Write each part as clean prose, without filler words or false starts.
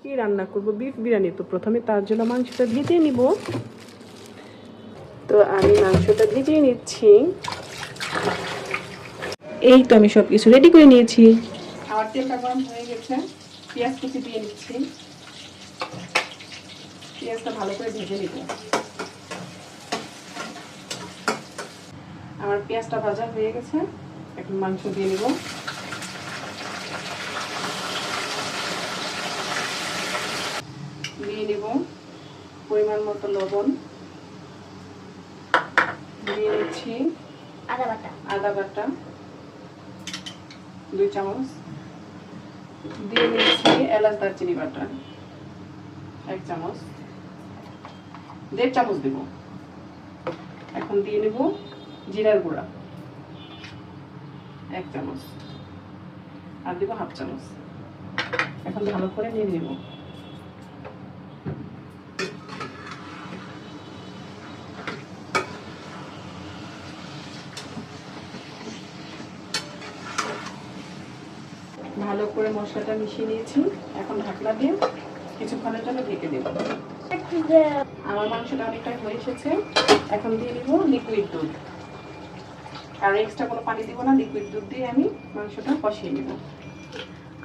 কি রান্না করব, বিফ বিরিয়ানি। তো প্রথমে তার জন্য মাংসটা ভেজে নিব। তো আমি মাংসটা ভেজে নিচ্ছি। এই তো আমি সব কিছু রেডি করে নিয়েছি। আমার তেলটা গরম হয়ে গেছে, পেঁয়াজ কুচি দিয়ে নিচ্ছি। পেঁয়াজটা ভালো করে ভেজে নিব। আমার পেঁয়াজটা ভাজা হয়ে গেছে, এখন মাংস দিয়ে নিব। দিয়ে নিব পরিমাণ মতো লবণ, দিয়ে নিচ্ছি আদা বাটা 2 চামচ, দিয়ে নিচ্ছি এলাচ দারচিনি বাটা 1 চামচ, 1.5 চামচ দেব। এখন দিয়ে নেব জিরার গুঁড়া 1 চামচ, আর দেব 1/2 চামচ। এখন ভালো করে নিয়ে নেব। ভালো করে মশলাটা মিশিয়ে নিয়েছি। এখন ঢাকনা দিয়ে কিছুক্ষণের জন্য ঢেকে দেব। আমার মাংসটা অনেকটা হয়ে এসেছে। এখন দিয়ে দিব লিকুইড দুধ, আর এক্সট্রা কোনো পানি দিব না। লিকুইড দুধ দিয়ে আমি মাংসটা কষিয়ে নেব।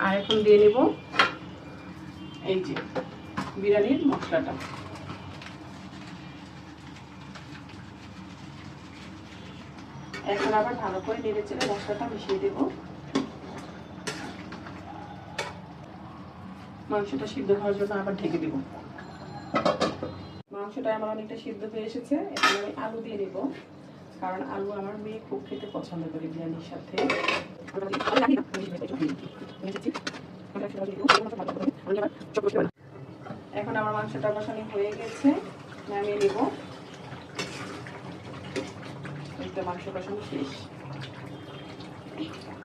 আর এখন দিয়ে নেব এই যে বিরিয়ানির মশলাটা। এখন আবার ভালো করে নেড়ে চেড়ে মশলাটা মিশিয়ে দেব। মাংসটা সিদ্ধ হওয়ার জন্য আবার ঢেকে দেব। মাংসটা আমার অনেকটা সিদ্ধ হয়ে এসেছে। এখন আমি আলু দিয়ে দেব, কারণ আলু আমার মেয়ে খুব খেতে পছন্দ করে বিরিয়ানির সাথে। এখন আমার মাংসটা কষানো হয়ে গেছে, নামিয়ে নেব। মাংস কষানো শেষ।